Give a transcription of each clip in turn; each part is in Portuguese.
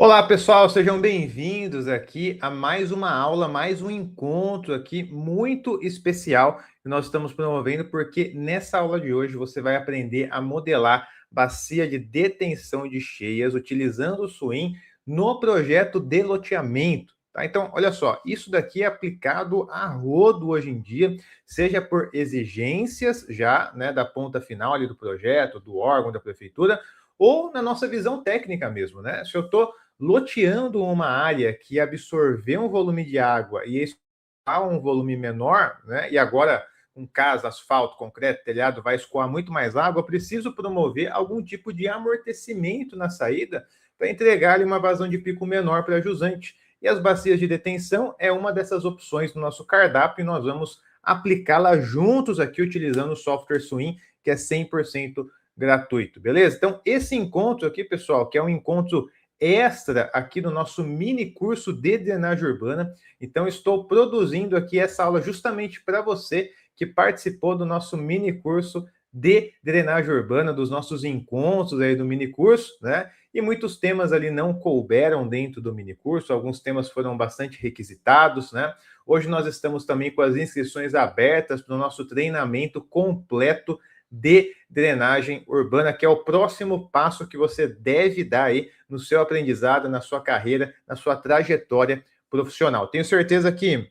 Olá, pessoal, sejam bem-vindos aqui a mais uma aula, mais um encontro aqui muito especial que nós estamos promovendo, porque nessa aula de hoje você vai aprender a modelar bacia de detenção de cheias utilizando o Swim no projeto de loteamento. Tá? Então, olha só, isso daqui é aplicado a rodo hoje em dia, seja por exigências já, né, da ponta final ali do projeto, do órgão, da prefeitura, ou na nossa visão técnica mesmo, né? Se eu estou loteando uma área que absorveu um volume de água e escoar um volume menor, né? E agora, com casa, asfalto, concreto, telhado, vai escoar muito mais água, eu preciso promover algum tipo de amortecimento na saída para entregar-lhe uma vazão de pico menor para jusante. E as bacias de detenção é uma dessas opções do nosso cardápio e nós vamos aplicá-la juntos aqui utilizando o software Swim, que é 100% gratuito, beleza? Então, esse encontro aqui, pessoal, que é um encontro extra aqui no nosso mini curso de drenagem urbana. Então, estou produzindo aqui essa aula justamente para você que participou do nosso mini curso de drenagem urbana, dos nossos encontros aí do mini curso, né? E muitos temas ali não couberam dentro do mini curso, alguns temas foram bastante requisitados, né? Hoje nós estamos também com as inscrições abertas para o nosso treinamento completo de drenagem urbana, que é o próximo passo que você deve dar aí no seu aprendizado, na sua carreira, na sua trajetória profissional. Tenho certeza que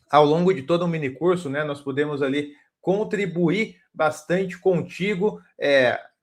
ao longo de todo o mini curso, né, nós podemos ali contribuir bastante contigo,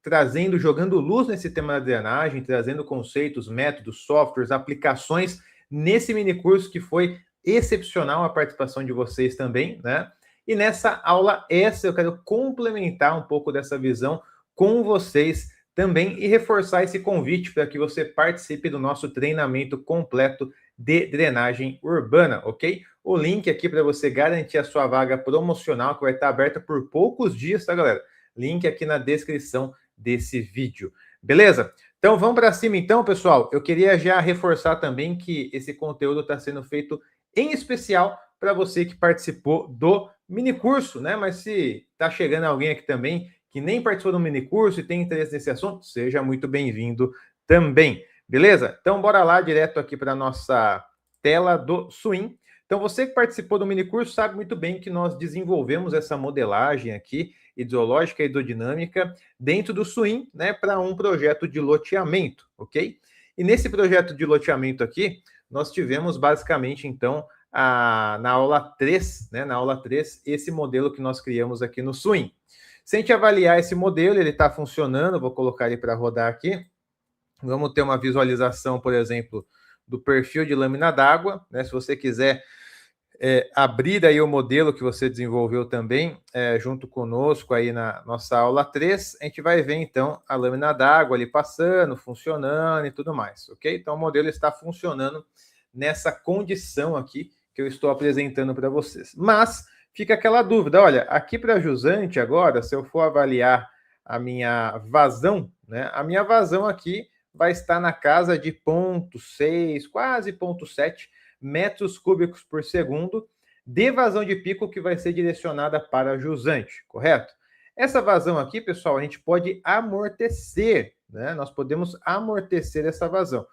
trazendo, jogando luz nesse tema da drenagem, trazendo conceitos, métodos, softwares, aplicações nesse mini curso que foi excepcional a participação de vocês também, né? E nessa aula essa eu quero complementar um pouco dessa visão com vocês também e reforçar esse convite para que você participe do nosso treinamento completo de drenagem urbana, ok? O link aqui para você garantir a sua vaga promocional, que vai estar aberta por poucos dias, tá, galera? Link aqui na descrição desse vídeo. Beleza? Então vamos para cima então, pessoal. Eu queria já reforçar também que esse conteúdo está sendo feito em especial para você que participou do mini curso, né? Mas se está chegando alguém aqui também que nem participou do mini curso e tem interesse nesse assunto, seja muito bem-vindo também. Beleza? Então bora lá direto aqui para a nossa tela do Swim. Então você que participou do mini curso sabe muito bem que nós desenvolvemos essa modelagem aqui hidrológica e hidrodinâmica dentro do Swim, né, para um projeto de loteamento, ok? E nesse projeto de loteamento aqui, nós tivemos basicamente então na aula 3, né, na aula 3, esse modelo que nós criamos aqui no Swim. Se a gente avaliar esse modelo, ele está funcionando, vou colocar ele para rodar aqui. Vamos ter uma visualização, por exemplo, do perfil de lâmina d'água, né? Se você quiser abrir aí o modelo que você desenvolveu também, junto conosco aí na nossa aula 3, a gente vai ver então a lâmina d'água ali passando, funcionando e tudo mais, ok? Então o modelo está funcionando nessa condição aqui que eu estou apresentando para vocês. Mas fica aquela dúvida, olha, aqui para jusante agora, se eu for avaliar a minha vazão, né? A minha vazão aqui vai estar na casa de 0,6, quase 0,7 metros cúbicos por segundo de vazão de pico que vai ser direcionada para jusante, correto? Essa vazão aqui, pessoal, a gente pode amortecer, né? Nós podemos amortecer essa vazão.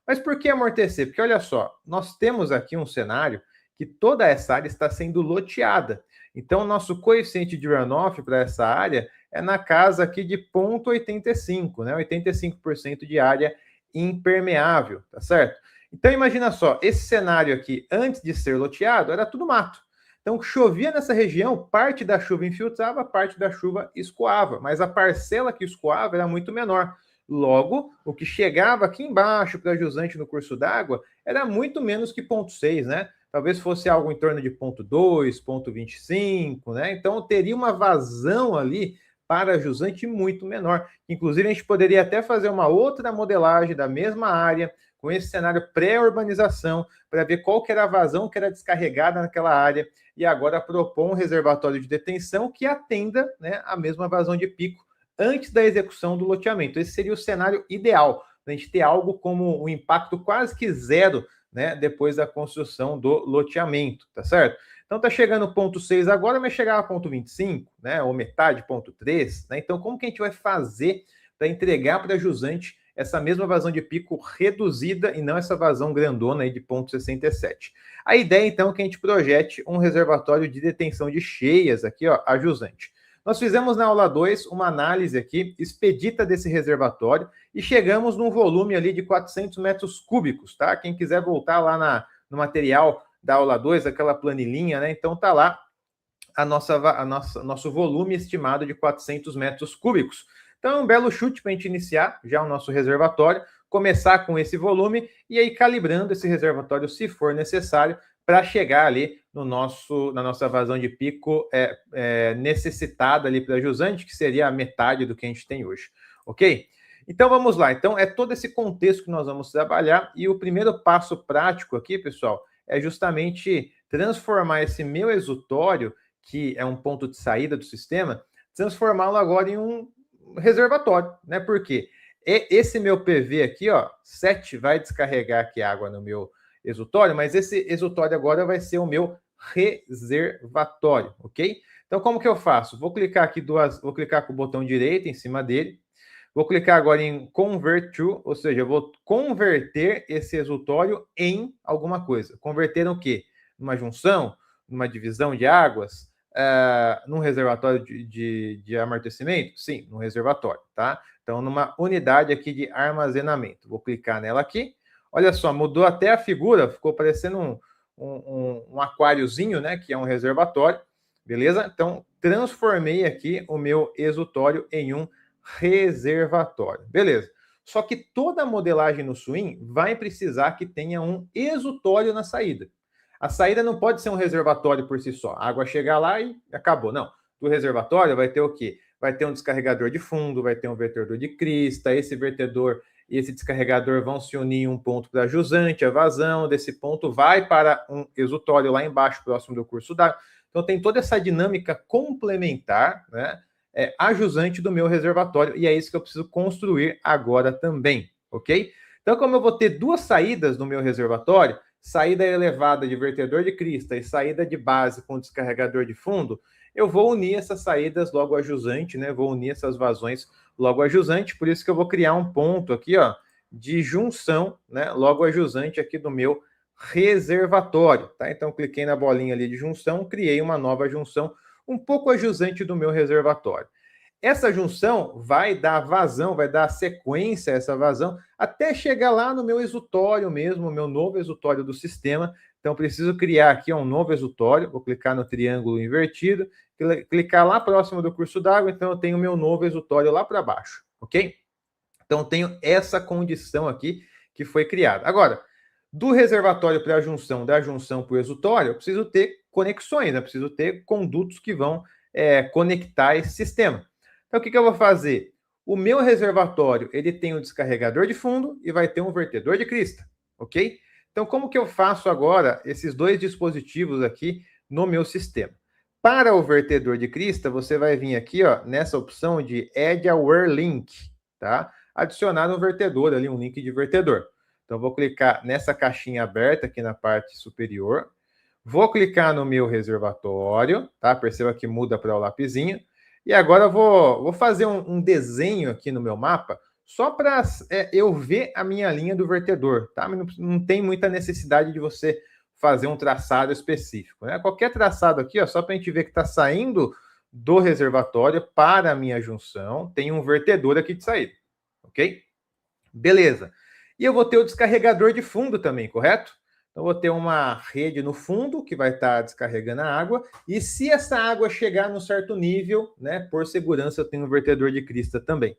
Mas por que amortecer? Porque olha só, nós temos aqui um cenário que toda essa área está sendo loteada. Então, o nosso coeficiente de runoff para essa área é na casa aqui de 0,85, né? 85% de área impermeável, tá certo? Então, imagina só, esse cenário aqui, antes de ser loteado, era tudo mato. Então, chovia nessa região, parte da chuva infiltrava, parte da chuva escoava, mas a parcela que escoava era muito menor. Logo, o que chegava aqui embaixo para jusante no curso d'água era muito menos que 0,6, né? Talvez fosse algo em torno de 0,2, 0,25, né? Então, teria uma vazão ali para jusante muito menor. Inclusive, a gente poderia até fazer uma outra modelagem da mesma área, com esse cenário pré-urbanização, para ver qual que era a vazão que era descarregada naquela área, e agora propor um reservatório de detenção que atenda, né, a mesma vazão de pico antes da execução do loteamento. Esse seria o cenário ideal, a gente ter algo como um impacto quase que zero, né, depois da construção do loteamento, tá certo? Então tá chegando 0,6 agora, mas chegar a 0,25, né, ou metade, 0,3, né? Então como que a gente vai fazer para entregar para jusante essa mesma vazão de pico reduzida e não essa vazão grandona aí de 0,67. A ideia, então, é que a gente projete um reservatório de detenção de cheias aqui, ó, a jusante. Nós fizemos na aula 2 uma análise aqui expedita desse reservatório e chegamos num volume ali de 400 metros cúbicos, tá? Quem quiser voltar lá no material da aula 2, aquela planilhinha, né? Então tá lá nosso volume estimado de 400 metros cúbicos. Então é um belo chute para a gente iniciar já o nosso reservatório, começar com esse volume e aí calibrando esse reservatório se for necessário para chegar ali na nossa vazão de pico necessitada ali para jusante, que seria a metade do que a gente tem hoje, ok? Então vamos lá, então é todo esse contexto que nós vamos trabalhar e o primeiro passo prático aqui, pessoal, é justamente transformar esse meu exutório, que é um ponto de saída do sistema, transformá-lo agora em um reservatório, né? Por quê? Esse meu PV aqui, ó, 7 vai descarregar aqui água no meu exutório, mas esse exutório agora vai ser o meu reservatório, ok? Então, como que eu faço? Vou clicar aqui vou clicar com o botão direito em cima dele, vou clicar agora em Convert to, ou seja, eu vou converter esse exutório em alguma coisa. Converter no quê? Numa junção? Numa divisão de águas? Num reservatório de amortecimento? Sim, num reservatório, tá? Então, numa unidade aqui de armazenamento. Vou clicar nela aqui. Olha só, mudou até a figura, ficou parecendo um aquáriozinho, né? Que é um reservatório, beleza? Então, transformei aqui o meu exutório em um reservatório, beleza? Só que toda modelagem no swing vai precisar que tenha um exutório na saída. A saída não pode ser um reservatório por si só. A água chega lá e acabou. Não. Do reservatório vai ter o quê? Vai ter um descarregador de fundo, vai ter um vertedor de crista, esse vertedor e esse descarregador vão se unir em um ponto para jusante, a vazão desse ponto vai para um exutório lá embaixo, próximo do curso d'água. Então tem toda essa dinâmica complementar, né? A jusante do meu reservatório, e é isso que eu preciso construir agora também, ok? Então, como eu vou ter duas saídas no meu reservatório, saída elevada de vertedor de crista e saída de base com descarregador de fundo, eu vou unir essas saídas logo a jusante, né? Vou unir essas vazões logo a jusante, por isso que eu vou criar um ponto aqui, ó, de junção, né? Logo a jusante aqui do meu reservatório, tá? Então, cliquei na bolinha ali de junção, criei uma nova junção, um pouco a jusante do meu reservatório. Essa junção vai dar vazão, vai dar sequência a essa vazão, até chegar lá no meu exutório mesmo, o meu novo exutório do sistema. Então, preciso criar aqui um novo exutório. Vou clicar no triângulo invertido, clicar lá próximo do curso d'água. Então, eu tenho o meu novo exutório lá para baixo, ok? Então, tenho essa condição aqui que foi criada. Agora, do reservatório para a junção, da junção para o exutório, eu preciso ter conexões, né? Eu preciso ter condutos que vão conectar esse sistema. Então, o que eu vou fazer? O meu reservatório, ele tem um descarregador de fundo e vai ter um vertedor de crista, ok? Então, como que eu faço agora esses dois dispositivos aqui no meu sistema? Para o vertedor de crista, você vai vir aqui, ó, nessa opção de Add Aware Link, tá? Adicionar um vertedor ali, um link de vertedor. Então, vou clicar nessa caixinha aberta aqui na parte superior. Vou clicar no meu reservatório, tá? Perceba que muda para o lapisinho. E agora eu vou fazer um desenho aqui no meu mapa, só para eu ver a minha linha do vertedor, tá? Não tem muita necessidade de você fazer um traçado específico, né? Qualquer traçado aqui, ó, só para a gente ver que está saindo do reservatório para a minha junção, tem um vertedor aqui de saída, ok? Beleza. E eu vou ter o descarregador de fundo também, correto? Então, eu vou ter uma rede no fundo que vai estar descarregando a água. E se essa água chegar num certo nível, né, por segurança, eu tenho um vertedor de crista também.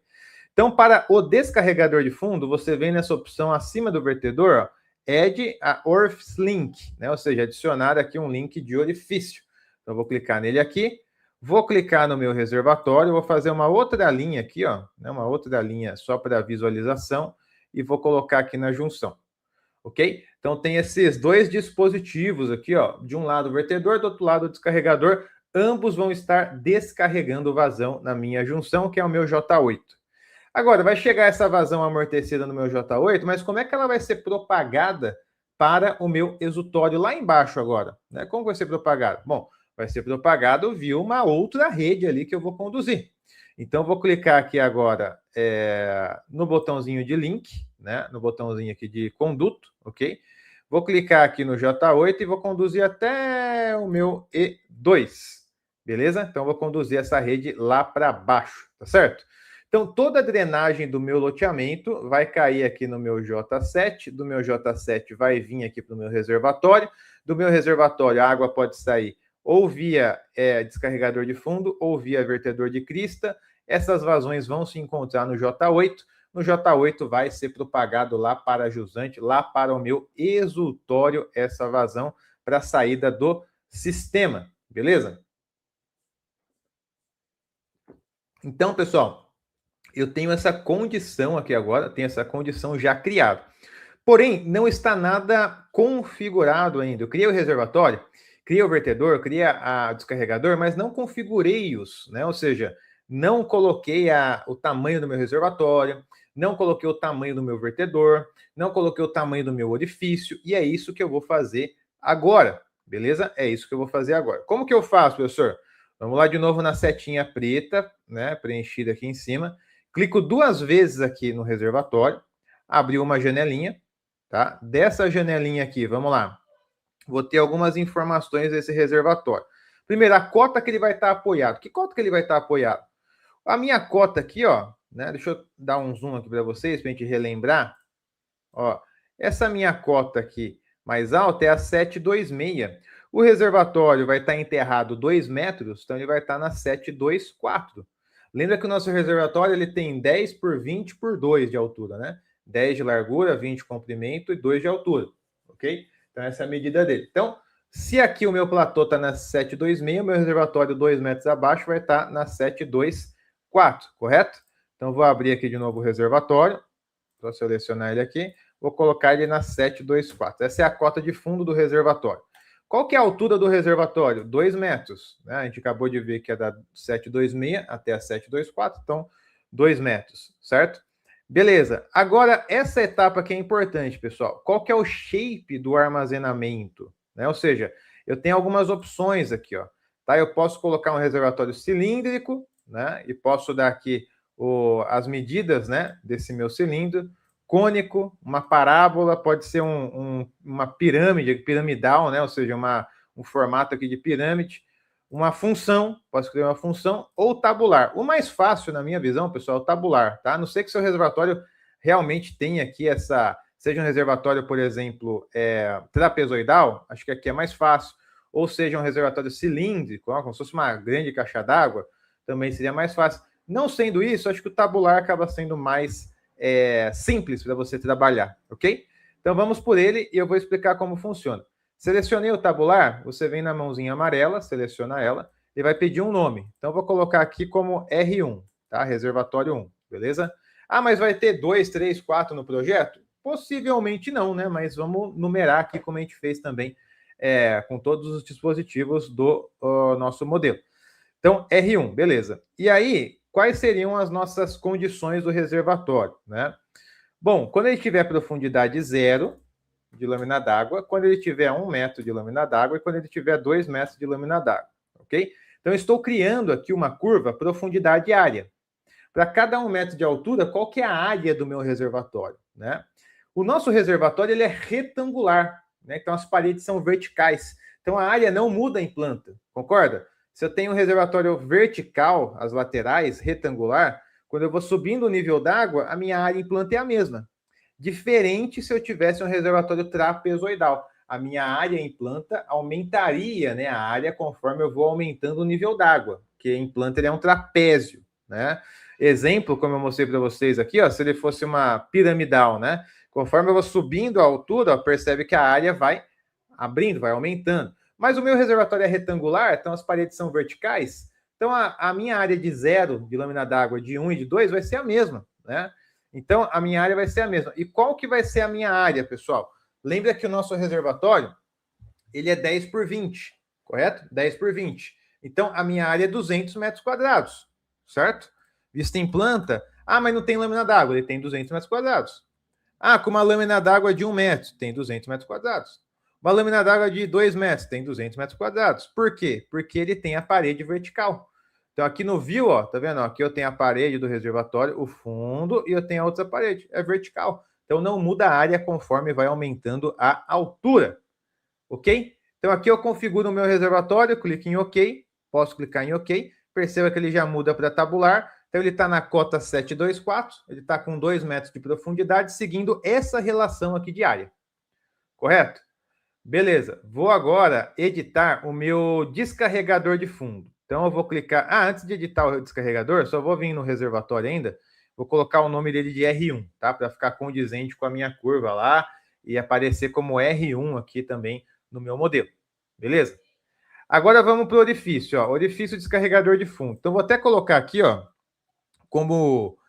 Então, para o descarregador de fundo, você vem nessa opção acima do vertedor, ó, Add a Orifice Link, né? Ou seja, adicionar aqui um link de orifício. Então, eu vou clicar nele aqui. Vou clicar no meu reservatório, vou fazer uma outra linha aqui, ó, né, uma outra linha só para visualização, e vou colocar aqui na junção, ok? Então tem esses dois dispositivos aqui, ó, de um lado o vertedor, do outro lado o descarregador, ambos vão estar descarregando vazão na minha junção, que é o meu J8. Agora, vai chegar essa vazão amortecida no meu J8, mas como é que ela vai ser propagada para o meu exutório lá embaixo agora, né? Como vai ser propagada? Bom, vai ser propagado via uma outra rede ali que eu vou conduzir. Então, vou clicar aqui agora no botãozinho de link, né? No botãozinho aqui de conduto, ok? Vou clicar aqui no J8 e vou conduzir até o meu E2, beleza? Então, vou conduzir essa rede lá para baixo, tá certo? Então, toda a drenagem do meu loteamento vai cair aqui no meu J7, do meu J7 vai vir aqui para o meu reservatório, do meu reservatório a água pode sair ou via descarregador de fundo ou via vertedor de crista. Essas vazões vão se encontrar no J8. No J8 vai ser propagado lá para a jusante, lá para o meu exultório, essa vazão para a saída do sistema, beleza? Então, pessoal, eu tenho essa condição aqui agora, tenho essa condição já criada. Porém, não está nada configurado ainda. Eu criei o reservatório, criei o vertedor, criei o descarregador, mas não configurei-os, né? Ou seja, não coloquei o tamanho do meu reservatório, não coloquei o tamanho do meu vertedor, não coloquei o tamanho do meu orifício, e é isso que eu vou fazer agora, beleza? É isso que eu vou fazer agora. Como que eu faço, professor? Vamos lá de novo na setinha preta, né, preenchida aqui em cima. Clico 2 vezes aqui no reservatório, abriu uma janelinha, tá? Dessa janelinha aqui, vamos lá. Vou ter algumas informações desse reservatório. Primeiro, a cota que ele vai estar apoiado. Que cota que ele vai estar apoiado? A minha cota aqui, ó, né? Deixa eu dar um zoom aqui para vocês, para a gente relembrar. Ó, essa minha cota aqui mais alta é a 726. O reservatório vai estar enterrado 2 metros, então ele vai estar na 724. Lembra que o nosso reservatório ele tem 10 por 20 por 2 de altura, né? 10 de largura, 20 de comprimento e 2 de altura, ok? Então essa é a medida dele. Então, se aqui o meu platô está na 726, o meu reservatório 2 metros abaixo vai estar na 724, correto? Então vou abrir aqui de novo o reservatório, vou selecionar ele aqui, vou colocar ele na 724. Essa é a cota de fundo do reservatório. Qual que é a altura do reservatório? 2 metros. Né? A gente acabou de ver que é da 726 até a 724, então 2 metros, certo? Beleza. Agora, essa etapa que é importante, pessoal. Qual que é o shape do armazenamento? Né? Ou seja, eu tenho algumas opções aqui, ó. Tá? Eu posso colocar um reservatório cilíndrico, né? E posso dar aqui as medidas, né, desse meu cilindro. Cônico, uma parábola, pode ser uma pirâmide, piramidal, né? Ou seja, um formato aqui de pirâmide. Uma função, posso escrever uma função, ou tabular. O mais fácil, na minha visão, pessoal, é o tabular, tá? A não ser que seu reservatório realmente tenha aqui seja um reservatório, por exemplo, trapezoidal, acho que aqui é mais fácil, ou seja um reservatório cilíndrico, como se fosse uma grande caixa d'água, também seria mais fácil. Não sendo isso, acho que o tabular acaba sendo mais simples para você trabalhar, ok? Então vamos por ele e eu vou explicar como funciona. Selecionei o tabular, você vem na mãozinha amarela, seleciona ela e vai pedir um nome. Então vou colocar aqui como R1, tá? Reservatório 1, beleza? Ah, mas vai ter 2, 3, 4 no projeto? Possivelmente não, né? Mas vamos numerar aqui como a gente fez também com todos os dispositivos do nosso modelo. Então, R1, beleza. E aí, quais seriam as nossas condições do reservatório, né? Bom, quando ele tiver profundidade 0 de lâmina d'água, quando ele tiver 1 metro de lâmina d'água e quando ele tiver 2 metros de lâmina d'água, ok? Então, eu estou criando aqui uma curva profundidade e área. Para cada 1 metro de altura, qual que é a área do meu reservatório, né? O nosso reservatório ele é retangular, né? Então, as paredes são verticais. Então, a área não muda em planta, concorda? Se eu tenho um reservatório vertical, as laterais, retangular, quando eu vou subindo o nível d'água, a minha área em planta é a mesma. Diferente se eu tivesse um reservatório trapezoidal. A minha área em planta aumentaria, né, a área conforme eu vou aumentando o nível d'água, que em planta ele é um trapézio, né? Exemplo, como eu mostrei para vocês aqui, ó, se ele fosse uma piramidal, né? Conforme eu vou subindo a altura, ó, percebe que a área vai abrindo, vai aumentando. Mas o meu reservatório é retangular, então as paredes são verticais. Então a minha área de 0 de lâmina d'água, de 1 e de 2 vai ser a mesma, né? Então a minha área vai ser a mesma. E qual que vai ser a minha área, pessoal? Lembra que o nosso reservatório, ele é 10 por 20, correto? 10 por 20. Então a minha área é 200 metros quadrados, certo? Visto em planta, mas não tem lâmina d'água, ele tem 200 metros quadrados. Com uma lâmina d'água de 1 metro, tem 200 metros quadrados. Uma lâmina d'água de 2 metros tem 200 metros quadrados. Por quê? Porque ele tem a parede vertical. Então, aqui no view, ó, tá vendo? Aqui eu tenho a parede do reservatório, o fundo, e eu tenho a outra parede. É vertical. Então, não muda a área conforme vai aumentando a altura. Ok? Então, aqui eu configuro o meu reservatório, clico em OK. Posso clicar em OK. Perceba que ele já muda para tabular. Então, ele está na cota 724. Ele está com 2 metros de profundidade, seguindo essa relação aqui de área. Correto? Beleza, vou agora editar o meu descarregador de fundo. Então eu vou clicar... antes de editar o descarregador, só vou vir no reservatório ainda, vou colocar o nome dele de R1, tá? Para ficar condizente com a minha curva lá e aparecer como R1 aqui também no meu modelo. Beleza? Agora vamos para o orifício, ó. Orifício descarregador de fundo. Então vou até colocar aqui, ó, como...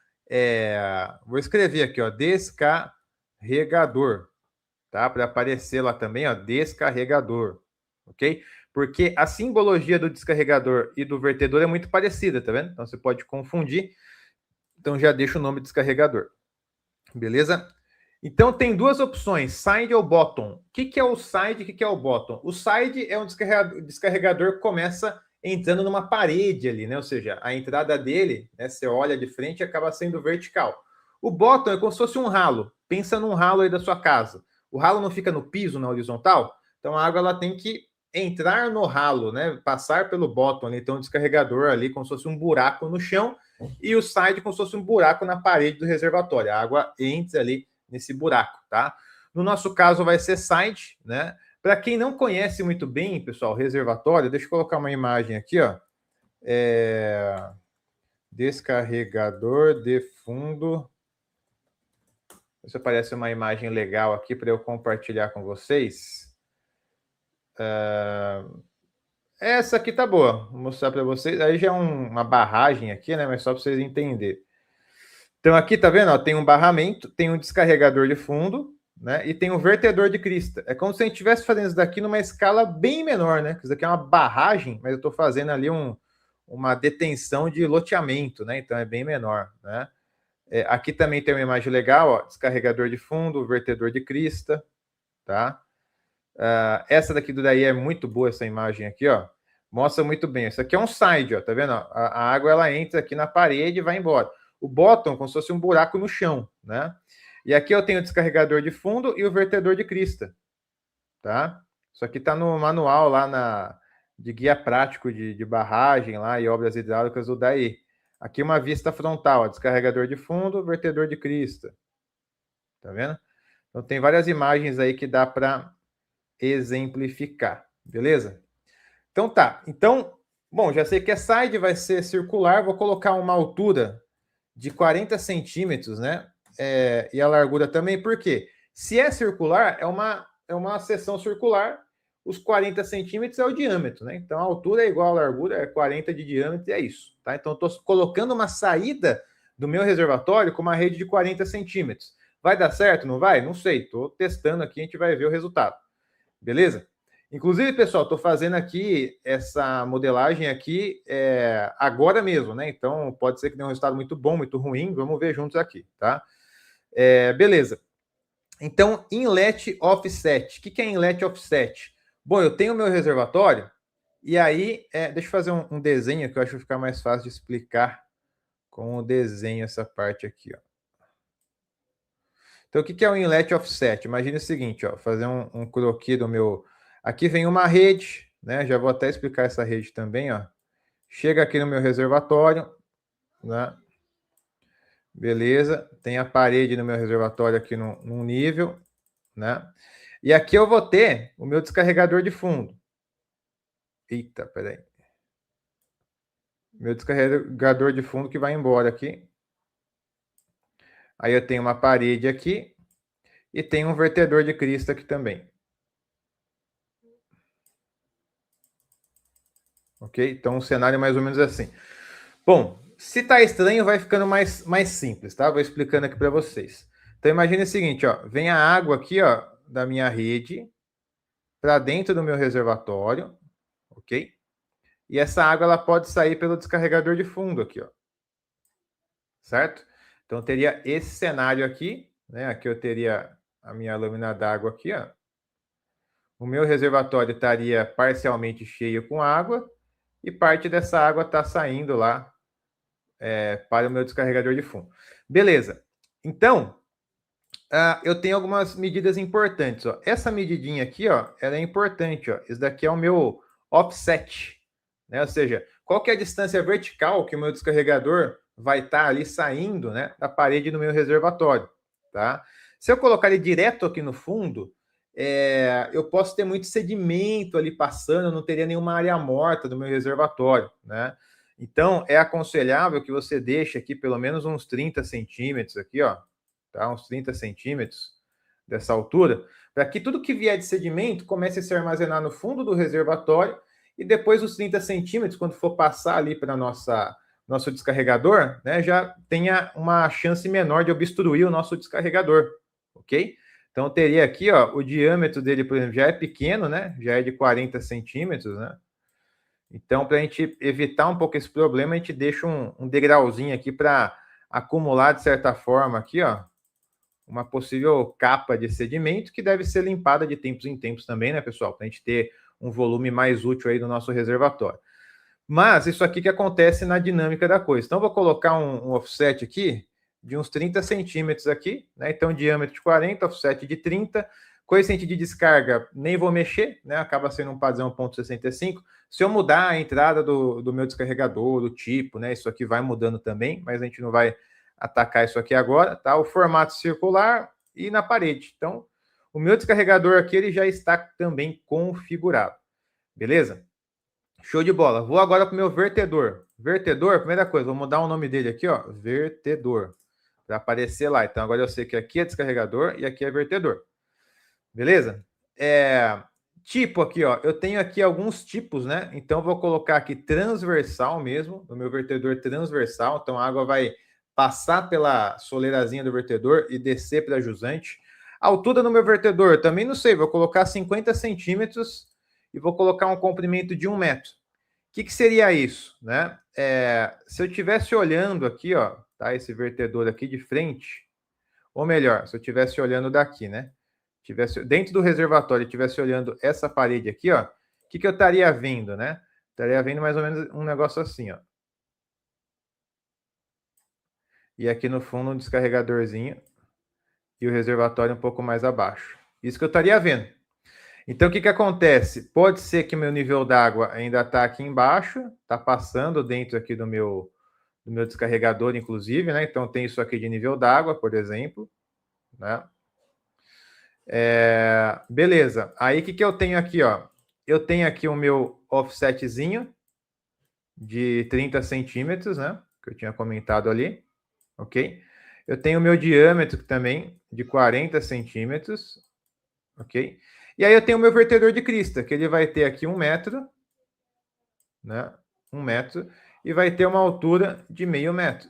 vou escrever aqui, ó, descarregador. Tá? Para aparecer lá também, ó, descarregador, ok? Porque a simbologia do descarregador e do vertedor é muito parecida, tá vendo? Então você pode confundir. Então já deixa o nome descarregador, beleza? Então tem duas opções, side ou bottom. O que é o side e o que é o bottom? O side é um descarregador que começa entrando numa parede ali, né? Ou seja, a entrada dele, né, você olha de frente e acaba sendo vertical. O bottom é como se fosse um ralo. Pensa num ralo aí da sua casa. O ralo não fica no piso, na horizontal? Então a água ela tem que entrar no ralo, né? Passar pelo bottom ali. Então o descarregador ali como se fosse um buraco no chão e o side como se fosse um buraco na parede do reservatório. A água entra ali nesse buraco, tá? No nosso caso vai ser side, né? Para quem não conhece muito bem, pessoal, reservatório, deixa eu colocar uma imagem aqui, ó. Descarregador de fundo. Se aparece uma imagem legal aqui para eu compartilhar com vocês. Essa aqui tá boa, vou mostrar para vocês. Aí já é uma barragem aqui, né? Mas só para vocês entenderem. Então aqui tá vendo? Ó, tem um barramento, tem um descarregador de fundo, né? E tem um vertedor de crista. É como se a gente estivesse fazendo isso daqui numa escala bem menor, né? Isso daqui é uma barragem, mas eu estou fazendo ali uma detenção de loteamento, né? Então é bem menor, né? Aqui também tem uma imagem legal, ó, descarregador de fundo, vertedor de crista, tá? Essa daqui do daí é muito boa, essa imagem aqui, ó. Mostra muito bem. Isso aqui é um side, ó, tá vendo? A água ela entra aqui na parede e vai embora. O bottom como se fosse um buraco no chão, né? E aqui eu tenho o descarregador de fundo e o vertedor de crista, tá? Isso aqui tá no manual lá de guia prático de barragem lá e obras hidráulicas do DAE. Aqui uma vista frontal, ó, descarregador de fundo, vertedor de crista. Tá vendo? Então tem várias imagens aí que dá para exemplificar, beleza? Então tá. Então, bom, já sei que a side vai ser circular, vou colocar uma altura de 40 centímetros, né? E a largura também, por quê? Se é circular, é uma seção circular, os 40 centímetros é o diâmetro, né? Então a altura é igual à largura, é 40 de diâmetro e é isso, tá? Então eu estou colocando uma saída do meu reservatório com uma rede de 40 centímetros. Vai dar certo? Não vai? Não sei. Estou testando aqui, a gente vai ver o resultado. Beleza? Inclusive, pessoal, estou fazendo aqui essa modelagem aqui agora mesmo, né? Então, pode ser que dê um resultado muito bom, muito ruim. Vamos ver juntos aqui, tá? Beleza. Então, inlet offset. O que é inlet offset? Bom, eu tenho o meu reservatório e aí, deixa eu fazer um desenho que eu acho que vai ficar mais fácil de explicar com o desenho essa parte aqui, ó. Então, o que é o inlet offset? Imagine o seguinte, ó, fazer um croquis do meu... Aqui vem uma rede, né? Já vou até explicar essa rede também, ó. Chega aqui no meu reservatório, né? Beleza. Tem a parede no meu reservatório aqui num nível, né? E aqui eu vou ter o meu descarregador de fundo. Eita, peraí. Meu descarregador de fundo que vai embora aqui. Aí eu tenho uma parede aqui e tem um vertedor de crista aqui também. Ok? Então o cenário é mais ou menos assim. Bom, se tá estranho, vai ficando mais simples, tá? Vou explicando aqui para vocês. Então imagine o seguinte, ó, vem a água aqui, ó, da minha rede para dentro do meu reservatório, ok? E essa água ela pode sair pelo descarregador de fundo aqui, ó. Certo? Então teria esse cenário aqui, né? Aqui eu teria a minha lâmina d'água aqui, ó. O meu reservatório estaria parcialmente cheio com água e parte dessa água está saindo lá para o meu descarregador de fundo. Beleza. Então, eu tenho algumas medidas importantes. Ó. Essa medidinha aqui, ó, ela é importante. Ó. Isso daqui é o meu offset. Né? Ou seja, qual que é a distância vertical que o meu descarregador vai estar ali saindo, né, da parede do meu reservatório. Tá? Se eu colocar ele direto aqui no fundo, eu posso ter muito sedimento ali passando, eu não teria nenhuma área morta do meu reservatório. Né? Então, é aconselhável que você deixe aqui pelo menos uns 30 centímetros aqui, ó, tá? Uns 30 centímetros dessa altura, para que tudo que vier de sedimento comece a se armazenar no fundo do reservatório e depois os 30 centímetros, quando for passar ali para nosso descarregador, né, já tenha uma chance menor de obstruir o nosso descarregador, ok? Então, teria aqui, ó, o diâmetro dele, por exemplo, já é pequeno, né? Já é de 40 centímetros, né? Então, para a gente evitar um pouco esse problema, a gente deixa um degrauzinho aqui para acumular, de certa forma, aqui, ó, uma possível capa de sedimento que deve ser limpada de tempos em tempos também, né, pessoal? Para a gente ter um volume mais útil aí do nosso reservatório. Mas isso aqui que acontece na dinâmica da coisa. Então, vou colocar um offset aqui de uns 30 centímetros aqui, né? Então, diâmetro de 40, offset de 30. Coeficiente de descarga, nem vou mexer, né? Acaba sendo um padrão 0,65. Se eu mudar a entrada do meu descarregador, do tipo, né? Isso aqui vai mudando também, mas a gente não vai atacar isso aqui agora, tá? O formato circular e na parede. Então, o meu descarregador aqui, ele já está também configurado. Beleza? Show de bola. Vou agora para o meu vertedor. Vertedor, primeira coisa, vou mudar o nome dele aqui, ó, vertedor, para aparecer lá. Então, agora eu sei que aqui é descarregador e aqui é vertedor. Beleza? Tipo aqui, ó, eu tenho aqui alguns tipos, né? Então, vou colocar aqui transversal mesmo, no meu vertedor transversal. Então, a água vai passar pela soleirazinha do vertedor e descer para a jusante. A altura do meu vertedor, também não sei, vou colocar 50 centímetros e vou colocar um comprimento de 1 metro. O que seria isso, né? Se eu estivesse olhando aqui, ó, tá? Esse vertedor aqui de frente, ou melhor, se eu estivesse olhando daqui, né? Tivesse dentro do reservatório e estivesse olhando essa parede aqui, ó, o que eu estaria vendo, né? Estaria vendo mais ou menos um negócio assim, ó. E aqui no fundo um descarregadorzinho e o reservatório um pouco mais abaixo. Isso que eu estaria vendo. Então, o que acontece? Pode ser que meu nível d'água ainda está aqui embaixo, está passando dentro aqui do meu descarregador, inclusive, né? Então, tem isso aqui de nível d'água, por exemplo, né? Beleza. Aí, o que eu tenho aqui, ó? Eu tenho aqui o meu offsetzinho de 30 centímetros, né? Que eu tinha comentado ali, ok? Eu tenho o meu diâmetro também de 40 centímetros, ok? E aí eu tenho o meu vertedor de crista, que ele vai ter aqui 1 metro, né? 1 metro, e vai ter uma altura de meio metro.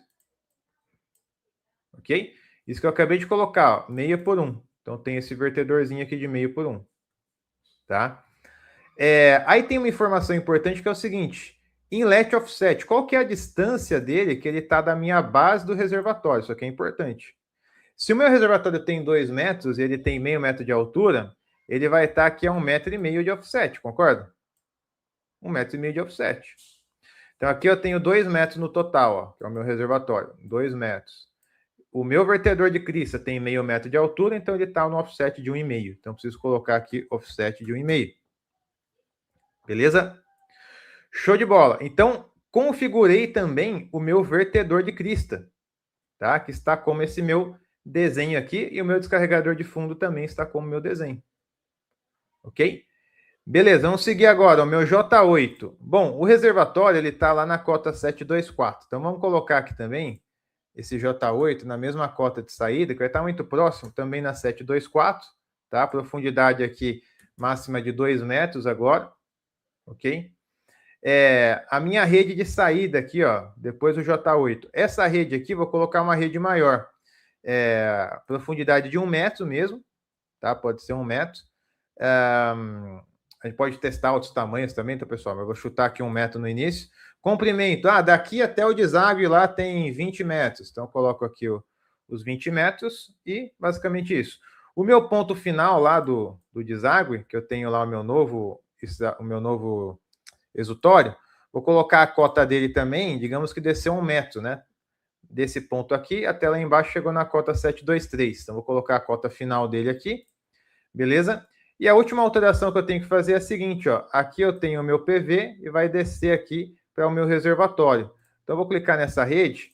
Ok? Isso que eu acabei de colocar, ó, meio por 1. Então tem esse vertedorzinho aqui de meio por 1. Tá? Aí tem uma informação importante que é o seguinte: inlet offset, qual que é a distância dele que ele está da minha base do reservatório? Isso aqui é importante. Se o meu reservatório tem 2 metros e ele tem meio metro de altura, ele vai estar aqui a 1,5 metro de offset, concorda? 1,5 metro de offset. Então aqui eu tenho 2 metros no total, ó, que é o meu reservatório, 2 metros. O meu vertedor de crista tem meio metro de altura, então ele está no offset de 1,5. Então preciso colocar aqui offset de 1,5. Beleza? Show de bola. Então configurei também o meu vertedor de crista, tá? Que está como esse meu desenho aqui, e o meu descarregador de fundo também está como meu desenho. Ok? Beleza, vamos seguir agora o meu J8. Bom, o reservatório ele está lá na cota 724. Então vamos colocar aqui também esse J8 na mesma cota de saída, que vai estar muito próximo, também na 724, tá? Profundidade aqui máxima de 2 metros agora, ok? A minha rede de saída aqui, ó, depois do J8. Essa rede aqui, vou colocar uma rede maior. Profundidade de 1 metro mesmo, tá? Pode ser 1 metro. A gente pode testar outros tamanhos também, tá, pessoal? Mas eu vou chutar aqui 1 metro no início. Comprimento, daqui até o deságue lá tem 20 metros. Então, eu coloco aqui os 20 metros e basicamente isso. O meu ponto final lá do deságue, que eu tenho lá o meu novo exutório, Vou colocar a cota dele também, digamos que desceu 1 metro, né? Desse ponto aqui até lá embaixo chegou na cota 723. Então, vou colocar a cota final dele aqui, beleza? E a última alteração que eu tenho que fazer é a seguinte, ó. Aqui eu tenho o meu PV e vai descer aqui para o meu reservatório. Então, eu vou clicar nessa rede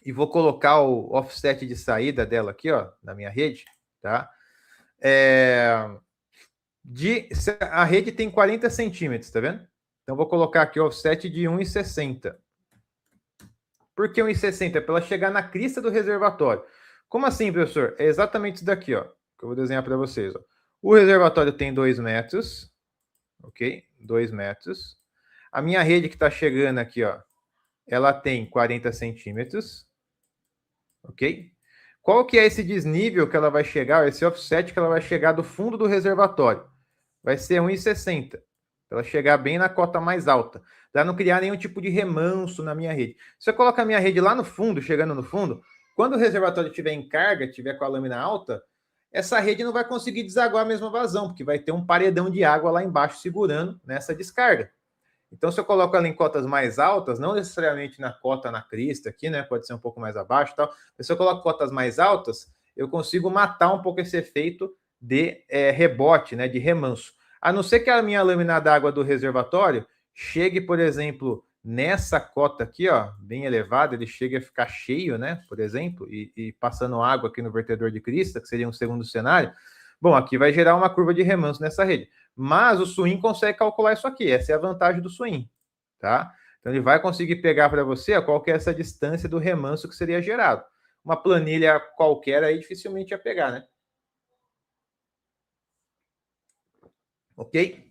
e vou colocar o offset de saída dela aqui, ó, na minha rede, tá? A rede tem 40 centímetros, tá vendo? Então, vou colocar aqui o offset de 1,60. Por que 1,60? É para ela chegar na crista do reservatório. Como assim, professor? É exatamente isso daqui, ó, que eu vou desenhar para vocês. Ó. O reservatório tem 2 metros, ok? 2 metros. A minha rede que está chegando aqui, ó, ela tem 40 centímetros, ok? Qual que é esse desnível que ela vai chegar, esse offset que ela vai chegar do fundo do reservatório? Vai ser 1,60, para ela chegar bem na cota mais alta, para não criar nenhum tipo de remanso na minha rede. Se eu colocar a minha rede lá no fundo, chegando no fundo, quando o reservatório estiver em carga, estiver com a lâmina alta, essa rede não vai conseguir desaguar a mesma vazão, porque vai ter um paredão de água lá embaixo segurando nessa descarga. Então, se eu coloco ela em cotas mais altas, não necessariamente na cota na crista aqui, né? Pode ser um pouco mais abaixo e tal. Mas se eu coloco cotas mais altas, eu consigo matar um pouco esse efeito de rebote, né? De remanso. A não ser que a minha lâmina d'água do reservatório chegue, por exemplo, nessa cota aqui, ó, bem elevada, ele chega a ficar cheio, né? Por exemplo, e passando água aqui no vertedor de crista, que seria um segundo cenário. Bom, aqui vai gerar uma curva de remanso nessa rede. Mas o Swim consegue calcular isso aqui. Essa é a vantagem do Swim, tá? Então ele vai conseguir pegar para você qual que é essa distância do remanso que seria gerado. Uma planilha qualquer aí dificilmente ia pegar, né? Ok?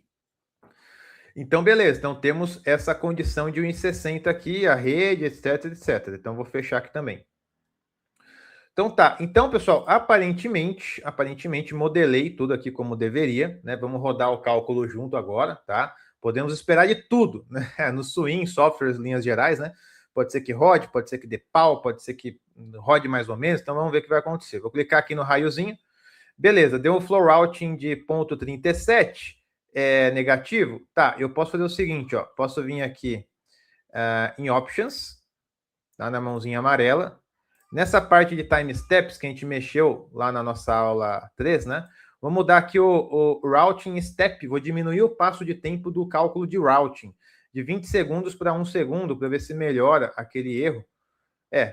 Então, beleza. Então temos essa condição de 1,60 aqui, a rede, etc, etc. Então vou fechar aqui também. Então tá. Então, pessoal, aparentemente modelei tudo aqui como deveria, né? Vamos rodar o cálculo junto agora, tá? Podemos esperar de tudo, né? No Swim, softwares, linhas gerais, né? Pode ser que rode, pode ser que dê pau, pode ser que rode mais ou menos. Então vamos ver o que vai acontecer. Vou clicar aqui no raiozinho. Beleza, deu um flow routing de 0,37 negativo. Tá, eu posso fazer o seguinte, ó. Posso vir aqui em Options, tá? Na mãozinha amarela. Nessa parte de time steps que a gente mexeu lá na nossa aula 3, né? Vou mudar aqui o routing step, vou diminuir o passo de tempo do cálculo de routing, de 20 segundos para 1 segundo, para ver se melhora aquele erro.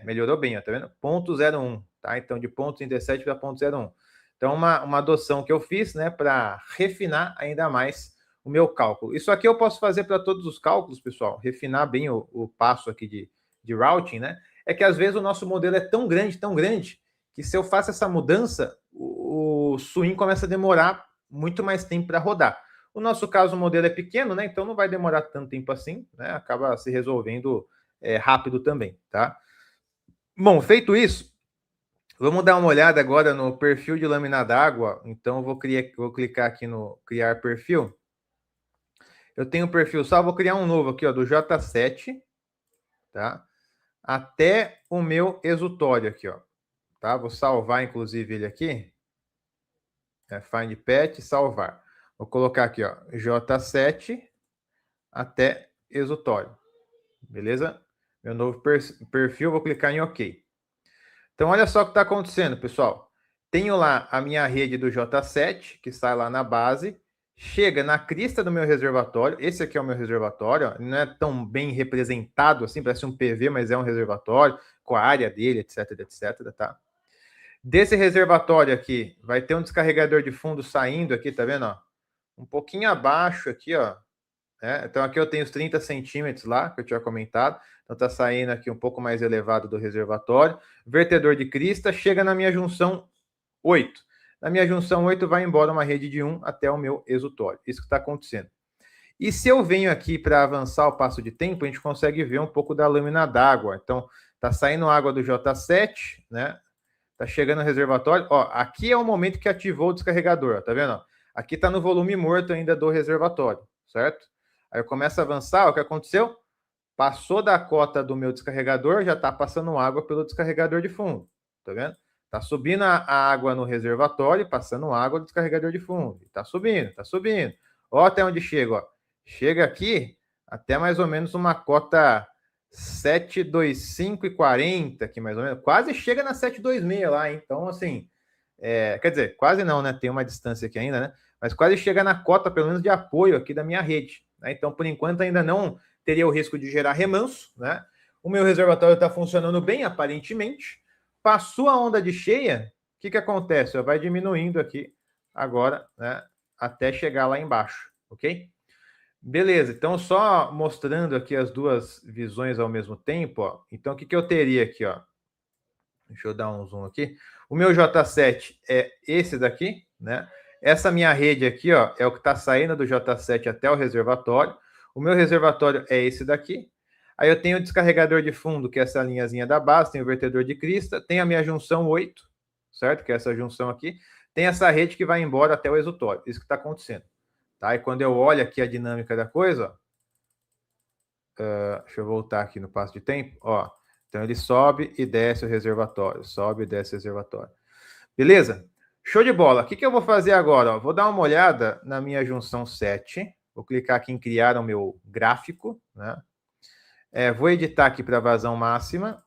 Melhorou bem, ó, tá vendo? 0,01, tá? Então, de 0,37 para 0,01. Então, uma adoção que eu fiz, né, para refinar ainda mais o meu cálculo. Isso aqui eu posso fazer para todos os cálculos, pessoal, refinar bem o passo aqui de routing, né? É que às vezes o nosso modelo é tão grande, que se eu faço essa mudança, o Swim começa a demorar muito mais tempo para rodar. No nosso caso, o modelo é pequeno, né? Então não vai demorar tanto tempo assim, né? Acaba se resolvendo rápido também, tá? Bom, feito isso, vamos dar uma olhada agora no perfil de lâmina d'água. Então, vou clicar aqui no criar perfil. Eu tenho um perfil só, vou criar um novo aqui, ó, do J7, tá? Até o meu exutório aqui, ó. Tá? Vou salvar, inclusive, ele aqui. Find Pet, salvar. Vou colocar aqui, ó, J7 até exutório. Beleza? Meu novo perfil, vou clicar em OK. Então, olha só o que está acontecendo, pessoal. Tenho lá a minha rede do J7, que sai lá na base, chega na crista do meu reservatório. Esse aqui é o meu reservatório, ó. Não é tão bem representado assim, parece um PV, mas é um reservatório, com a área dele, etc, etc, tá? Desse reservatório aqui, vai ter um descarregador de fundo saindo aqui, tá vendo, ó? Um pouquinho abaixo aqui, ó. Então aqui eu tenho os 30 centímetros lá, que eu tinha comentado. Então tá saindo aqui um pouco mais elevado do reservatório. Vertedor de crista, chega na minha junção 8. Na minha junção 8 vai embora uma rede de 1 até o meu exutório. Isso que está acontecendo. E se eu venho aqui para avançar o passo de tempo, a gente consegue ver um pouco da lâmina d'água. Então tá saindo água do J7, né? Tá chegando no reservatório. Ó, aqui é o momento que ativou o descarregador, ó, tá vendo? Ó? Aqui tá no volume morto ainda do reservatório, certo? Aí eu começo a avançar, o que aconteceu? Passou da cota do meu descarregador, já está passando água pelo descarregador de fundo, tá vendo? Tá subindo a água no reservatório, passando água do descarregador de fundo. Tá subindo, tá subindo. Ó até onde chega, ó. Chega aqui, até mais ou menos uma cota 7,25,40 aqui, mais ou menos. Quase chega na 7,26 lá, hein? Então, assim, quer dizer, quase não, né? Tem uma distância aqui ainda, né? Mas quase chega na cota, pelo menos, de apoio aqui da minha rede. Né? Então, por enquanto, ainda não teria o risco de gerar remanso, né? O meu reservatório está funcionando bem, aparentemente. Passou a onda de cheia, o que acontece? Vai diminuindo aqui agora, né? Até chegar lá embaixo, ok? Beleza, então só mostrando aqui as duas visões ao mesmo tempo, ó. Então, o que eu teria aqui, ó? Deixa eu dar um zoom aqui. O meu J7 é esse daqui, né? Essa minha rede aqui, ó, é o que está saindo do J7 até o reservatório. O meu reservatório é esse daqui. Aí eu tenho o descarregador de fundo, que é essa linhazinha da base, tem o vertedor de crista, tem a minha junção 8, certo? Que é essa junção aqui. Tem essa rede que vai embora até o exutório. Isso que está acontecendo. Tá? E quando eu olho aqui a dinâmica da coisa, ó, deixa eu voltar aqui no passo de tempo, ó. Então ele sobe e desce o reservatório, sobe e desce o reservatório. Beleza? Show de bola. O que eu vou fazer agora? Ó? Vou dar uma olhada na minha junção 7. Vou clicar aqui em criar o meu gráfico, né? Vou editar aqui para vazão máxima.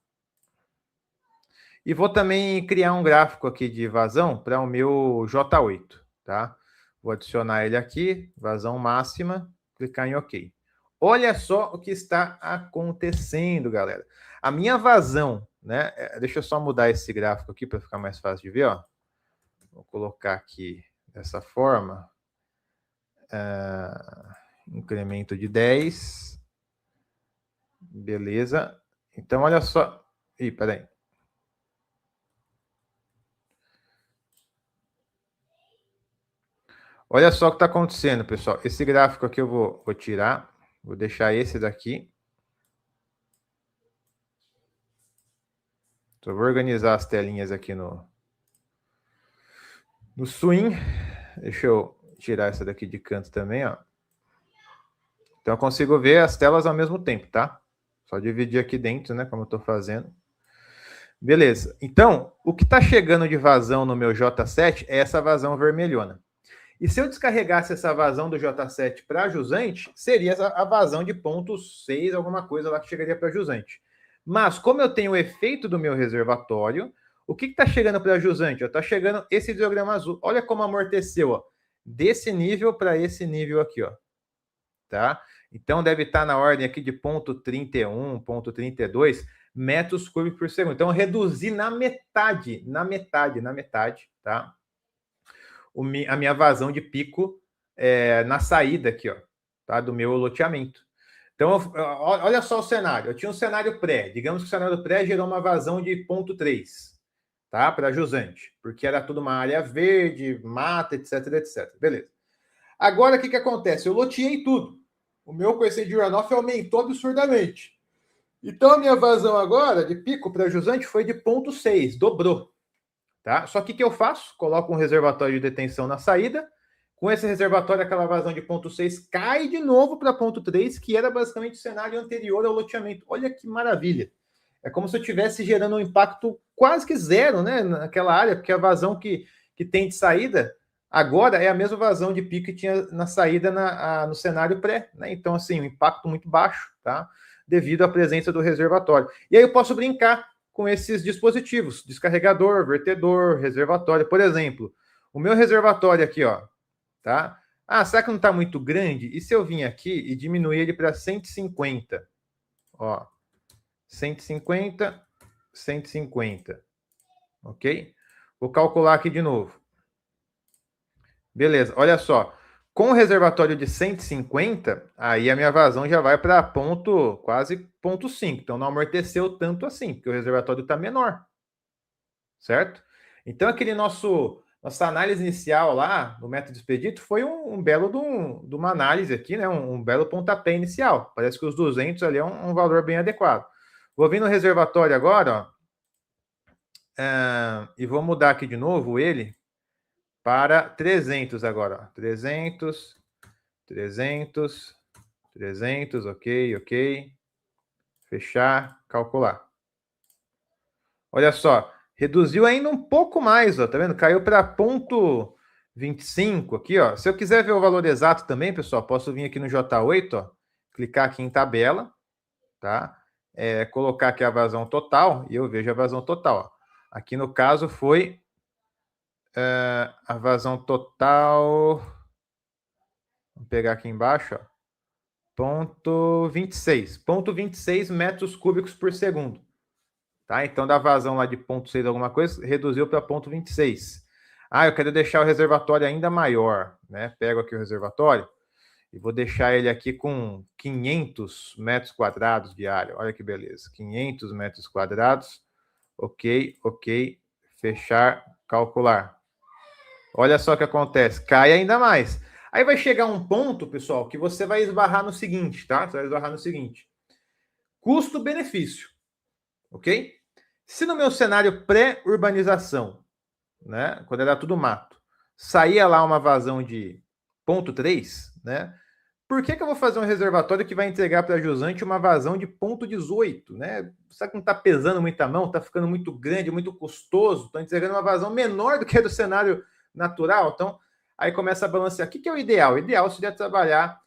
E vou também criar um gráfico aqui de vazão para o meu J8, tá? Vou adicionar ele aqui, vazão máxima, clicar em OK. Olha só o que está acontecendo, galera. A minha vazão, né? Deixa eu só mudar esse gráfico aqui para ficar mais fácil de ver, ó. Vou colocar aqui dessa forma. Incremento de 10. Beleza. Então, olha só. Ih, peraí. Olha só o que está acontecendo, pessoal. Esse gráfico aqui eu vou tirar. Vou deixar esse daqui. Então, vou organizar as telinhas aqui no swing. Deixa eu tirar essa daqui de canto também, ó. Então, eu consigo ver as telas ao mesmo tempo, tá? Só dividir aqui dentro, né? Como eu estou fazendo. Beleza. Então, o que está chegando de vazão no meu J7 é essa vazão vermelhona. E se eu descarregasse essa vazão do J7 para jusante, seria a vazão de ponto 6, alguma coisa lá que chegaria para jusante. Mas, como eu tenho o efeito do meu reservatório, o que está chegando para jusante? Está chegando esse diagrama azul. Olha como amorteceu, ó. Desse nível para esse nível aqui, ó. Tá? Então, deve estar na ordem aqui de 0,31, 0,32 metros cúbicos por segundo. Então, eu reduzi na metade, tá? A minha vazão de pico na saída aqui, ó, tá? Do meu loteamento. Então, olha só o cenário. Eu tinha um cenário pré. Digamos que o cenário pré gerou uma vazão de 0,3, tá? Para jusante, porque era tudo uma área verde, mata, etc, etc. Beleza. Agora, o que acontece? Eu loteei tudo. O meu coeficiente de runoff aumentou absurdamente. Então, a minha vazão agora, de pico para jusante, foi de 0,6, dobrou. Tá? Só que o que eu faço? Coloco um reservatório de detenção na saída. Com esse reservatório, aquela vazão de 0,6 cai de novo para 0,3, que era basicamente o cenário anterior ao loteamento. Olha que maravilha. É como se eu estivesse gerando um impacto quase que zero, né, naquela área, porque a vazão que tem de saída agora é a mesma vazão de pico que tinha na saída no cenário pré. Né? Então, assim, um impacto muito baixo, tá? Devido à presença do reservatório. E aí eu posso brincar com esses dispositivos, descarregador, vertedor, reservatório. Por exemplo, o meu reservatório aqui, ó, tá? Ah, será que não está muito grande? E se eu vim aqui e diminuir ele para 150? Ó, 150, 150, ok? Vou calcular aqui de novo. Beleza, olha só. Com o reservatório de 150, aí a minha vazão já vai para quase 0,5. Então não amorteceu tanto assim, porque o reservatório está menor. Certo? Então aquele nossa análise inicial lá, no método expedito, foi um belo de uma análise aqui, né? Um belo pontapé inicial. Parece que os 200 ali é um valor bem adequado. Vou vir no reservatório agora, ó, e vou mudar aqui de novo ele para 300 agora. Ó. 300, 300, 300, ok. Fechar, calcular. Olha só, reduziu ainda um pouco mais, ó, tá vendo? Caiu para 0,25 aqui, ó. Se eu quiser ver o valor exato também, pessoal, posso vir aqui no J8, ó, clicar aqui em tabela, tá? Colocar aqui a vazão total e eu vejo a vazão total. Ó. Aqui no caso foi a vazão total. Vamos pegar aqui embaixo, ó. Ponto 26 metros cúbicos por segundo. Tá? Então, da vazão lá de 0,6 alguma coisa, reduziu para 0,26. Ah, eu quero deixar o reservatório ainda maior, né? Pego aqui o reservatório e vou deixar ele aqui com 500 metros quadrados de área. Olha que beleza, 500 metros quadrados. Ok, fechar, calcular. Olha só o que acontece, cai ainda mais. Aí vai chegar um ponto, pessoal, que você vai esbarrar no seguinte, tá? Você vai esbarrar no seguinte. Custo-benefício, ok? Se no meu cenário pré-urbanização, né, quando era tudo mato, saía lá uma vazão de 0,3, né? Por que eu vou fazer um reservatório que vai entregar para a jusante uma vazão de 0,18, né? Será que não está pesando muita mão? Está ficando muito grande, muito custoso? Estou entregando uma vazão menor do que a do cenário natural? Então, aí começa a balancear. O que é o ideal? O ideal seria trabalhar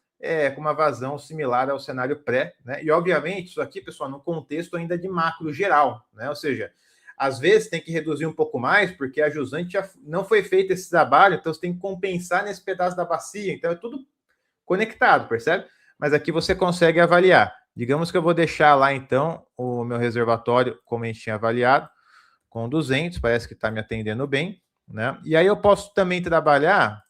com uma vazão similar ao cenário pré, né? E, obviamente, isso aqui, pessoal, no contexto ainda de macro geral, né? Ou seja, às vezes tem que reduzir um pouco mais, porque a jusante já não foi feito esse trabalho, então você tem que compensar nesse pedaço da bacia. Então, é tudo conectado, percebe? Mas aqui você consegue avaliar. Digamos que eu vou deixar lá, então, o meu reservatório, como a gente tinha avaliado, com 200, parece que está me atendendo bem, né? E aí eu posso também trabalhar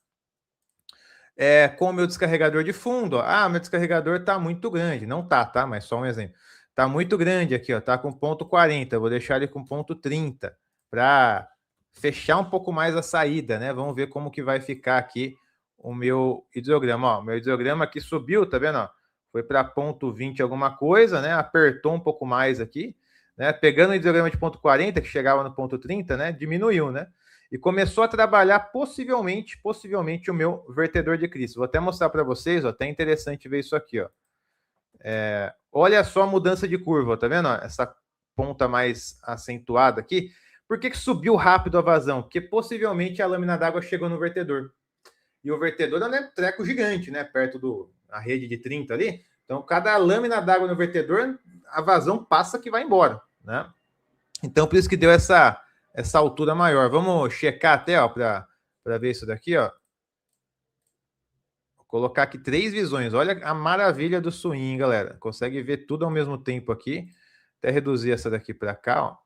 com o meu descarregador de fundo. Ó. Ah, meu descarregador está muito grande. Não tá? Mas só um exemplo. Está muito grande aqui, ó. Tá com 0,40. Eu vou deixar ele com 0,30 para fechar um pouco mais a saída, né? Vamos ver como que vai ficar aqui o meu hidrograma. Ó, meu hidrograma aqui subiu, tá vendo? Ó? Foi para 0,20 alguma coisa, né? Apertou um pouco mais aqui, né? Pegando o hidrograma de 0,40, que chegava no 0,30, né? Diminuiu, né? E começou a trabalhar possivelmente o meu vertedor de Cristo. Vou até mostrar para vocês, ó, até interessante ver isso aqui, ó. Olha só a mudança de curva, ó, tá vendo? Ó, essa ponta mais acentuada aqui. Por que subiu rápido a vazão? Porque possivelmente a lâmina d'água chegou no vertedor. E o vertedor é um treco gigante, né? Perto da rede de 30 ali. Então, cada lâmina d'água no vertedor, a vazão passa que vai embora, né? Então, por isso que deu essa altura maior. Vamos checar até, ó, para ver isso daqui, ó. Vou colocar aqui 3 visões. Olha a maravilha do swing, galera. Consegue ver tudo ao mesmo tempo aqui. Até reduzir essa daqui para cá, ó.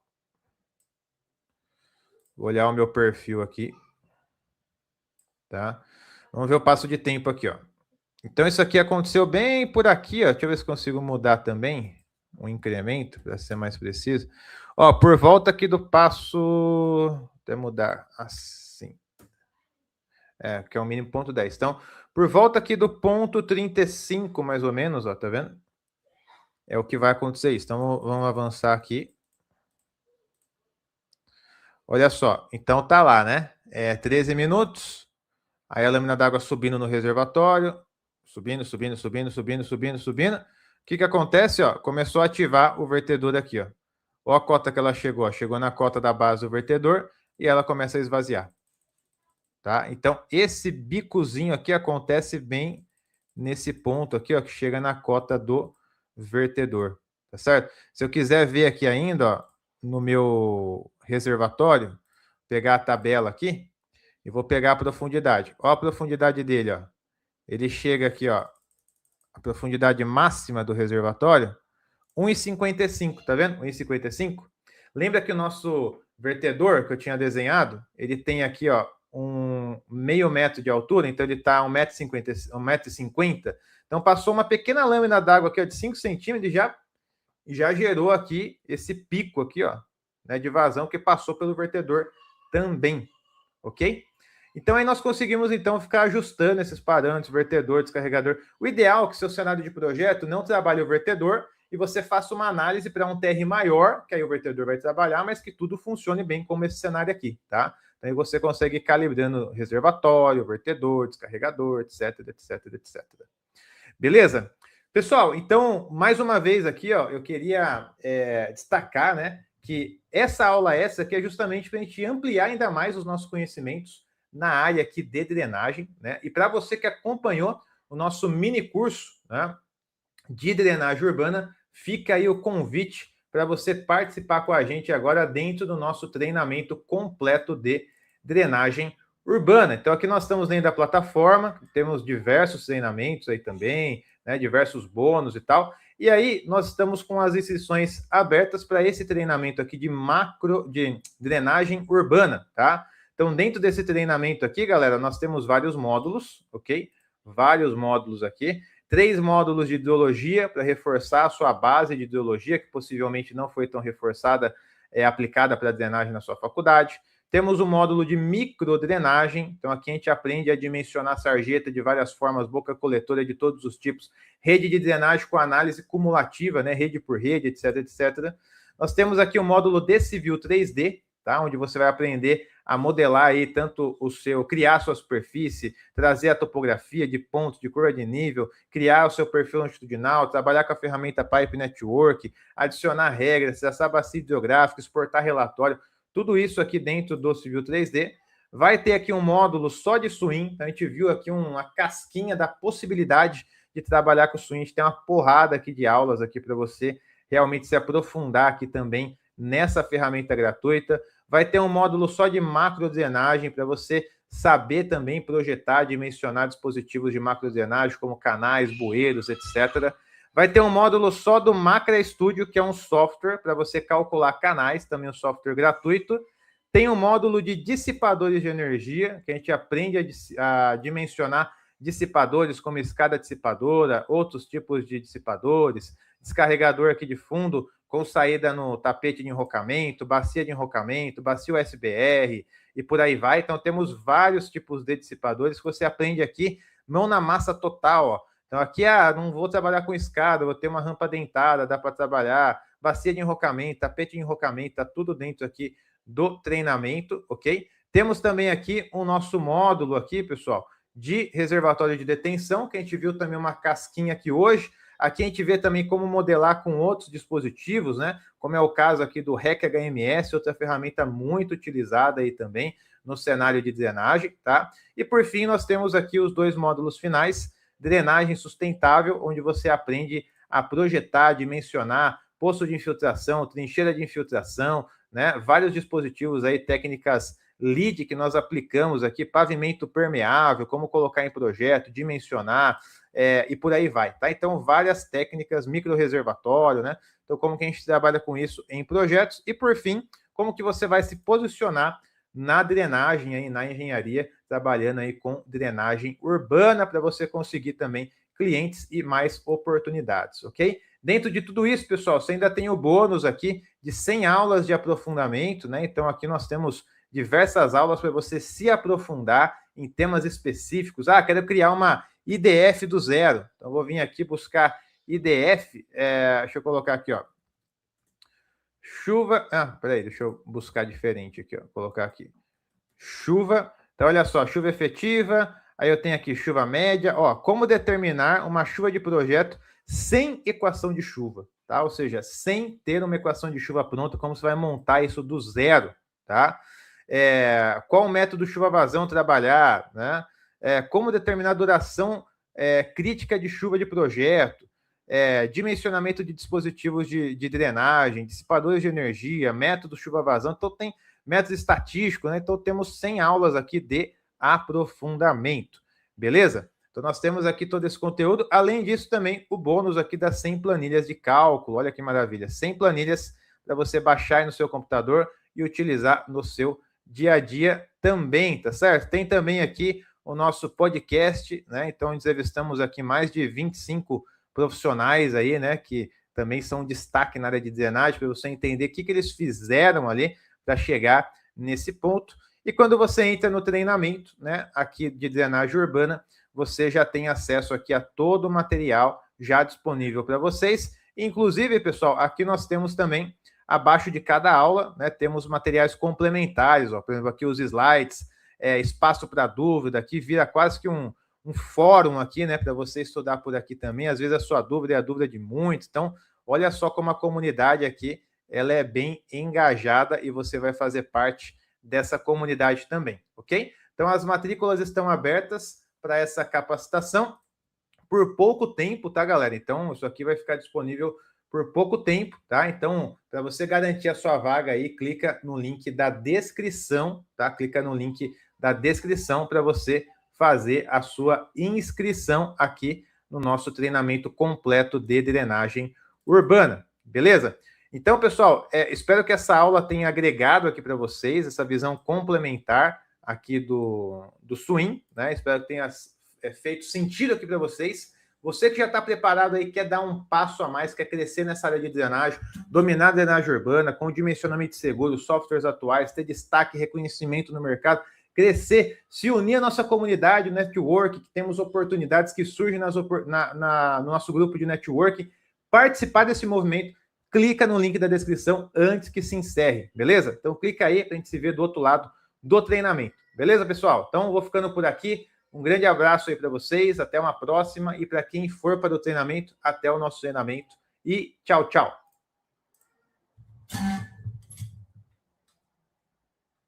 Vou olhar o meu perfil aqui. Tá? Vamos ver o passo de tempo aqui, ó. Então, isso aqui aconteceu bem por aqui, ó. Deixa eu ver se consigo mudar também um incremento, para ser mais preciso. Ó, por volta aqui do passo... Até mudar assim. Que é o mínimo 0,10. Então, por volta aqui do 0,35, mais ou menos, ó, tá vendo? É o que vai acontecer isso. Então, vamos avançar aqui. Olha só. Então, tá lá, né? 13 minutos. Aí a lâmina d'água subindo no reservatório. Subindo. O que acontece, ó? Começou a ativar o vertedor aqui, ó. Olha a cota que ela chegou, ó. Chegou na cota da base do vertedor e ela começa a esvaziar. Tá? Então, esse bicozinho aqui acontece bem nesse ponto aqui, ó, que chega na cota do vertedor, tá certo? Se eu quiser ver aqui ainda, ó, no meu reservatório, pegar a tabela aqui e vou pegar a profundidade. Ó a profundidade dele, ó. Ele chega aqui, ó, a profundidade máxima do reservatório, 1,55, tá vendo? 1,55. Lembra que o nosso vertedor que eu tinha desenhado, ele tem aqui, ó, um meio metro de altura, então ele está a 1,50 m. Então passou uma pequena lâmina d'água aqui, ó, de 5 centímetros e já gerou aqui esse pico aqui, ó, né, de vazão que passou pelo vertedor também, ok? Então aí nós conseguimos então ficar ajustando esses parâmetros, vertedor, descarregador. O ideal é que seu cenário de projeto não trabalhe o vertedor e você faça uma análise para um TR maior, que aí o vertedor vai trabalhar, mas que tudo funcione bem como esse cenário aqui, tá? Então aí você consegue ir calibrando reservatório, vertedor, descarregador, etc. Beleza? Pessoal, então, mais uma vez aqui, ó, eu queria destacar, né, que essa aula aqui é justamente para a gente ampliar ainda mais os nossos conhecimentos na área aqui de drenagem, né? E para você que acompanhou o nosso mini curso, né, de drenagem urbana, fica aí o convite para você participar com a gente agora dentro do nosso treinamento completo de drenagem urbana. Então, aqui nós estamos dentro da plataforma, temos diversos treinamentos aí também, né, diversos bônus e tal. E aí, nós estamos com as inscrições abertas para esse treinamento aqui de drenagem urbana, tá? Então, dentro desse treinamento aqui, galera, nós temos vários módulos, ok? Vários módulos aqui. 3 módulos de hidrologia para reforçar a sua base de hidrologia, que possivelmente não foi tão reforçada, aplicada para drenagem na sua faculdade. Temos o módulo de microdrenagem, então aqui a gente aprende a dimensionar sarjeta de várias formas, boca coletora de todos os tipos, rede de drenagem com análise cumulativa, né, rede por rede, etc, etc. Nós temos aqui o módulo de Civil 3D, tá, onde você vai aprender a modelar aí tanto criar a sua superfície, trazer a topografia de pontos, de curva de nível, criar o seu perfil longitudinal, trabalhar com a ferramenta Pipe Network, adicionar regras, traçar bacia hidrográfica, exportar relatório, tudo isso aqui dentro do Civil 3D. Vai ter aqui um módulo só de swing, então a gente viu aqui uma casquinha da possibilidade de trabalhar com swing, a gente tem uma porrada aqui de aulas aqui para você realmente se aprofundar aqui também nessa ferramenta gratuita. Vai ter um módulo só de macrodrenagem para você saber também projetar, dimensionar dispositivos de macrodrenagem, como canais, bueiros, etc. Vai ter um módulo só do Macra Studio, que é um software para você calcular canais, também um software gratuito. Tem um módulo de dissipadores de energia, que a gente aprende a dimensionar dissipadores como escada dissipadora, outros tipos de dissipadores, descarregador aqui de fundo, com saída no tapete de enrocamento, bacia USB-R e por aí vai. Então, temos vários tipos de dissipadores que você aprende aqui, mão na massa total, ó. Então, aqui, não vou trabalhar com escada, vou ter uma rampa dentada, dá para trabalhar, bacia de enrocamento, tapete de enrocamento, tá tudo dentro aqui do treinamento, ok? Temos também aqui o nosso módulo aqui, pessoal, de reservatório de detenção, que a gente viu também uma casquinha aqui hoje. Aqui a gente vê também como modelar com outros dispositivos, né? Como é o caso aqui do REC HMS, outra ferramenta muito utilizada aí também no cenário de drenagem, tá? E por fim, nós temos aqui os 2 módulos finais, drenagem sustentável, onde você aprende a projetar, dimensionar poço de infiltração, trincheira de infiltração, né? Vários dispositivos aí, técnicas LEED que nós aplicamos aqui, pavimento permeável, como colocar em projeto, dimensionar, e por aí vai, tá? Então, várias técnicas, micro-reservatório, né? Então, como que a gente trabalha com isso em projetos? E, por fim, como que você vai se posicionar na drenagem, aí, na engenharia, trabalhando aí com drenagem urbana, para você conseguir também clientes e mais oportunidades, ok? Dentro de tudo isso, pessoal, você ainda tem o bônus aqui de 100 aulas de aprofundamento, né? Então, aqui nós temos diversas aulas para você se aprofundar em temas específicos. Quero criar uma IDF do zero. Então, vou vir aqui buscar IDF. Deixa eu colocar aqui, ó. Chuva. Peraí, deixa eu buscar diferente aqui, ó. Vou colocar aqui. Chuva. Então, olha só, chuva efetiva. Aí eu tenho aqui chuva média. Ó, como determinar uma chuva de projeto sem equação de chuva, tá? Ou seja, sem ter uma equação de chuva pronta, como você vai montar isso do zero, tá? Qual método chuva-vazão trabalhar, né? Como determinar a duração crítica de chuva de projeto, dimensionamento de dispositivos de drenagem, dissipadores de energia, método chuva-vazão. Então, tem método estatístico, né? Então, temos 100 aulas aqui de aprofundamento, beleza? Então, nós temos aqui todo esse conteúdo. Além disso, também o bônus aqui das 100 planilhas de cálculo. Olha que maravilha, 100 planilhas para você baixar aí no seu computador e utilizar no seu dia a dia também, tá certo? Tem também aqui o nosso podcast, né? Então, entrevistamos aqui mais de 25 profissionais aí, né? Que também são destaque na área de drenagem, para você entender o que eles fizeram ali para chegar nesse ponto. E quando você entra no treinamento, né? Aqui de drenagem urbana, você já tem acesso aqui a todo o material já disponível para vocês. Inclusive, pessoal, aqui nós temos também abaixo de cada aula, né, temos materiais complementares, ó, por exemplo, aqui os slides, espaço para dúvida, aqui vira quase que um fórum aqui, né, para você estudar por aqui também. Às vezes a sua dúvida é a dúvida de muitos, então olha só como a comunidade aqui, ela é bem engajada e você vai fazer parte dessa comunidade também, ok? Então as matrículas estão abertas para essa capacitação. por pouco tempo, tá, galera? Então, isso aqui vai ficar disponível por pouco tempo, tá? Então, para você garantir a sua vaga aí, clica no link da descrição, tá? Clica no link da descrição para você fazer a sua inscrição aqui no nosso treinamento completo de drenagem urbana, beleza? Então, pessoal, espero que essa aula tenha agregado aqui para vocês essa visão complementar aqui do swing, né? Espero que tenha feito sentido aqui para vocês. Você que já está preparado aí, quer dar um passo a mais, quer crescer nessa área de drenagem, dominar a drenagem urbana, com dimensionamento seguro, softwares atuais, ter destaque e reconhecimento no mercado, crescer, se unir à nossa comunidade, o network, que temos oportunidades que surgem no nosso grupo de network, participar desse movimento, clica no link da descrição antes que se encerre, beleza? Então clica aí para a gente se ver do outro lado do treinamento, beleza, pessoal? Então vou ficando por aqui. Um grande abraço aí para vocês, até uma próxima, e para quem for para o treinamento, até o nosso treinamento, e tchau, tchau!